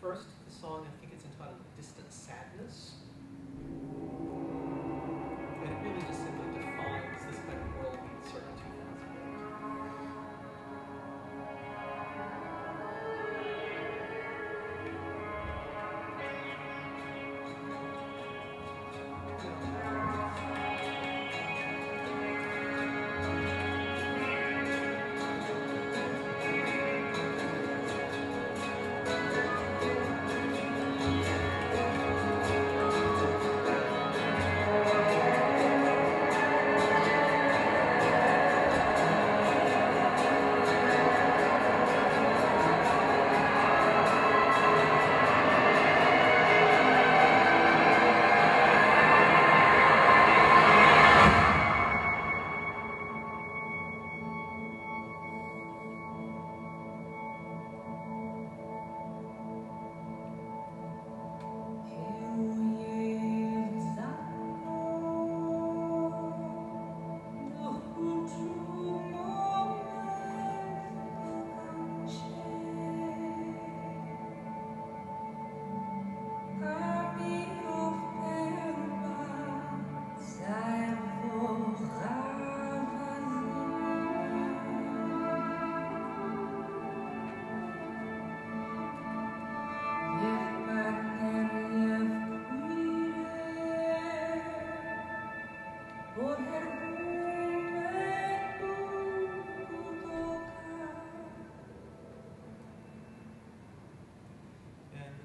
First, the song, I think it's entitled Distant Sadness. And it really just simply defines this kind of world in circa 2000.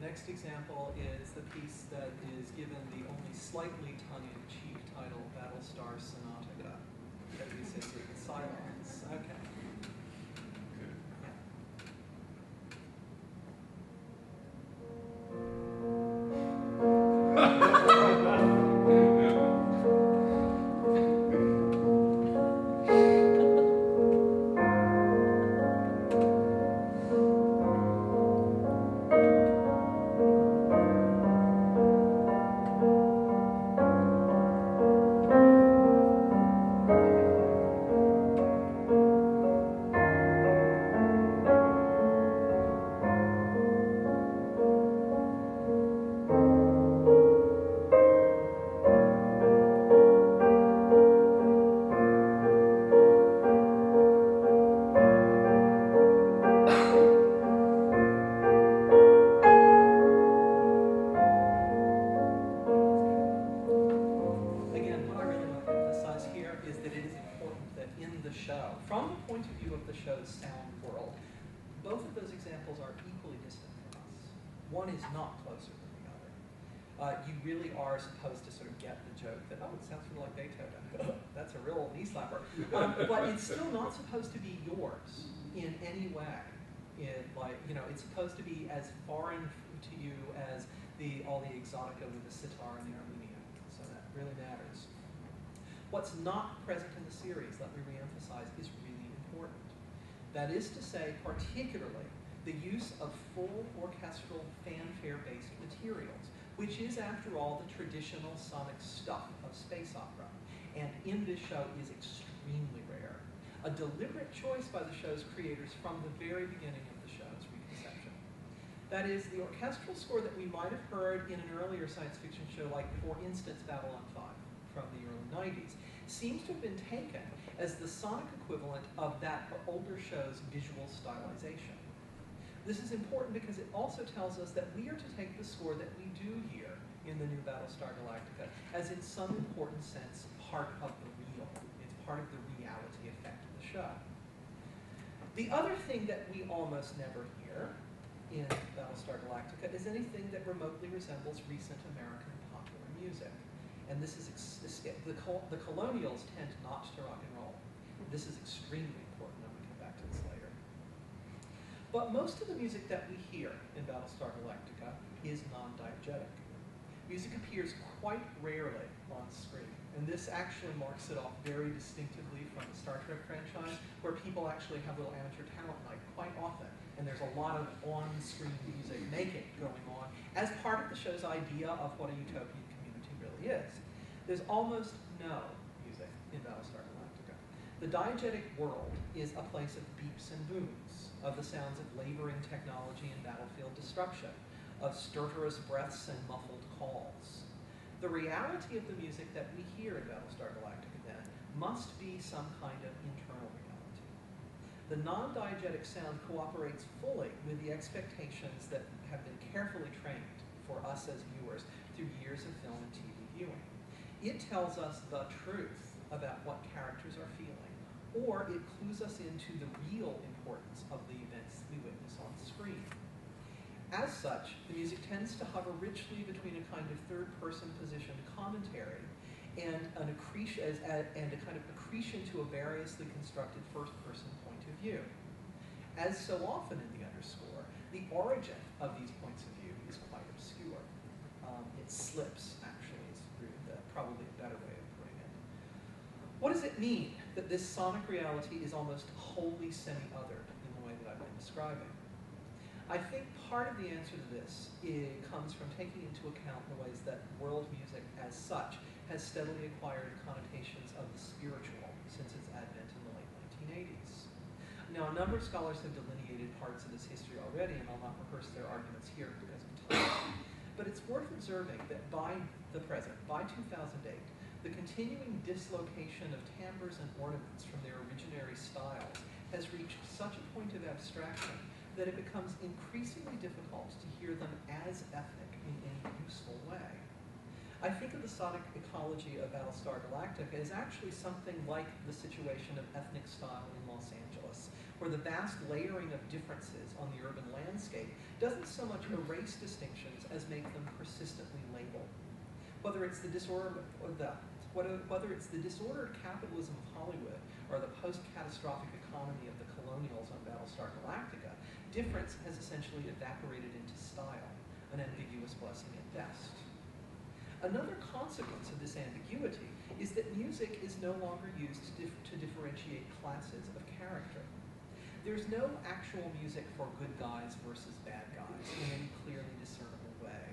Next example is the piece that is given the only slightly tongue-in-cheek title, Battlestar Sonata, that we say is silence. Okay. One is not closer than the other. You really are supposed to sort of get the joke that, oh, it sounds sort of like Beethoven. That's a real knee slapper. But it's still not supposed to be yours in any way. It's supposed to be as foreign to you as all the exotica with the sitar and the Armenian. So that really matters. What's not present in the series, let me reemphasize, is really important. That is to say, particularly, the use of full orchestral fanfare-based materials, which is, after all, the traditional sonic stuff of space opera, and in this show is extremely rare. A deliberate choice by the show's creators from the very beginning of the show's reconception. That is, the orchestral score that we might have heard in an earlier science fiction show, like, for instance, Babylon 5 from the early 90s, seems to have been taken as the sonic equivalent of that older show's visual stylization. This is important because it also tells us that we are to take the score that we do hear in the new Battlestar Galactica as, in some important sense, part of the real. It's part of the reality effect of the show. The other thing that we almost never hear in Battlestar Galactica is anything that remotely resembles recent American popular music. And this is, the colonials tend not to rock and roll. This is extremely important, and we come back to this later. But most of the music that we hear in Battlestar Galactica is non-diegetic. Music appears quite rarely on screen, and this actually marks it off very distinctively from the Star Trek franchise, where people actually have a little amateur talent night quite often, and there's a lot of on-screen music making going on as part of the show's idea of what a utopian community really is. There's almost no music in Battlestar Galactica. The diegetic world is a place of beeps and booms, of the sounds of laboring technology and battlefield destruction, of stertorous breaths and muffled calls. The reality of the music that we hear in Battlestar Galactica, then, must be some kind of internal reality. The non-diegetic sound cooperates fully with the expectations that have been carefully trained for us as viewers through years of film and TV viewing. It tells us the truth about what characters are feeling, or it clues us into the real importance of the events we witness on screen. As such, the music tends to hover richly between a kind of third-person positioned commentary and a kind of accretion to a variously constructed first-person point of view. As so often in the underscore, the origin of these points of view is quite obscure. It slips, actually, is probably a better way of putting it. What does it mean that this sonic reality is almost wholly semi-othered in the way that I've been describing? I think part of the answer to this comes from taking into account the ways that world music as such has steadily acquired connotations of the spiritual since its advent in the late 1980s. Now, a number of scholars have delineated parts of this history already, and I'll not rehearse their arguments here because of time. But it's worth observing that by the present, by 2008, the continuing dislocation of timbres and ornaments from their originary styles has reached such a point of abstraction that it becomes increasingly difficult to hear them as ethnic in any useful way. I think of the sonic ecology of Battlestar Galactica as actually something like the situation of ethnic style in Los Angeles, where the vast layering of differences on the urban landscape doesn't so much erase distinctions as make them persistently labeled. Whether it's the disordered capitalism of Hollywood or the post-catastrophic economy of the colonials on Battlestar Galactica, difference has essentially evaporated into style, an ambiguous blessing at best. Another consequence of this ambiguity is that music is no longer used to differentiate classes of character. There's no actual music for good guys versus bad guys in any clearly discernible way.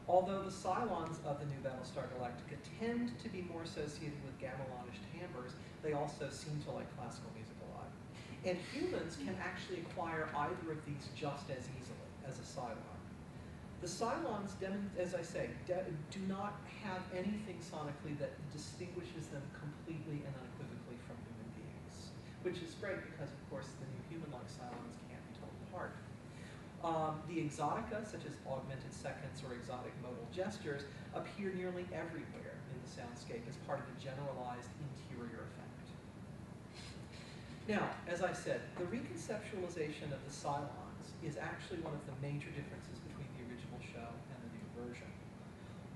Although the Cylons of the new Battlestar Galactica tend to be more associated with gamelonish timbres, they also seem to like classical music a lot. And humans can actually acquire either of these just as easily as a Cylon. The Cylons, as I say, do not have anything sonically that distinguishes them completely and unequivocally from human beings, which is great because, of course, the new human-like Cylons can't be told apart. The exotica, such as augmented seconds or exotic modal gestures, appear nearly everywhere in the soundscape as part of a generalized interior effect. Now, as I said, the reconceptualization of the Cylons is actually one of the major differences between the original show and the new version.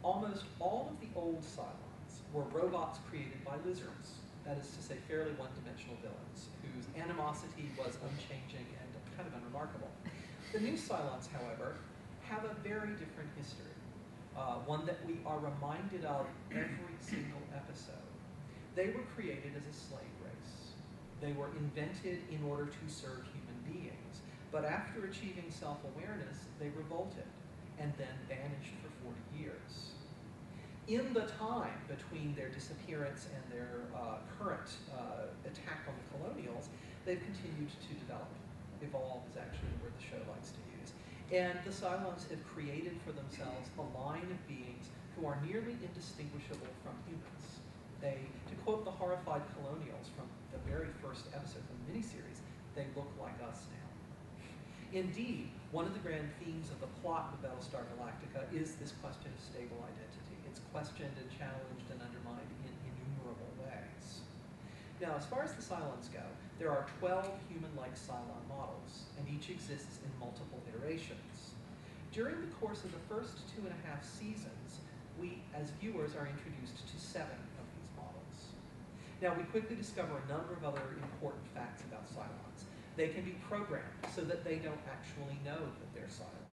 Almost all of the old Cylons were robots created by lizards, that is to say, fairly one-dimensional villains, whose animosity was unchanging and kind of unremarkable. The new Cylons, however, have a very different history, one that we are reminded of every single episode. They were created as a slave race. They were invented in order to serve human beings, but after achieving self-awareness, they revolted and then vanished for 40 years. In the time between their disappearance and their current attack on the colonials, they've continued to develop. Evolve is actually the word the show likes to use. And the Cylons have created for themselves a line of beings who are nearly indistinguishable from humans. To quote the horrified colonials from the very first episode of the miniseries, they look like us now. Indeed, one of the grand themes of the plot of Battlestar Galactica is this question of stable identity. It's questioned and challenged and undermined in innumerable ways. Now, as far as the Cylons go, there are 12 human-like Cylon models, and each exists in multiple iterations. During the course of the first 2.5 seasons, we, as viewers, are introduced to 7 of these models. Now, we quickly discover a number of other important facts about Cylons. They can be programmed so that they don't actually know that they're Cylons.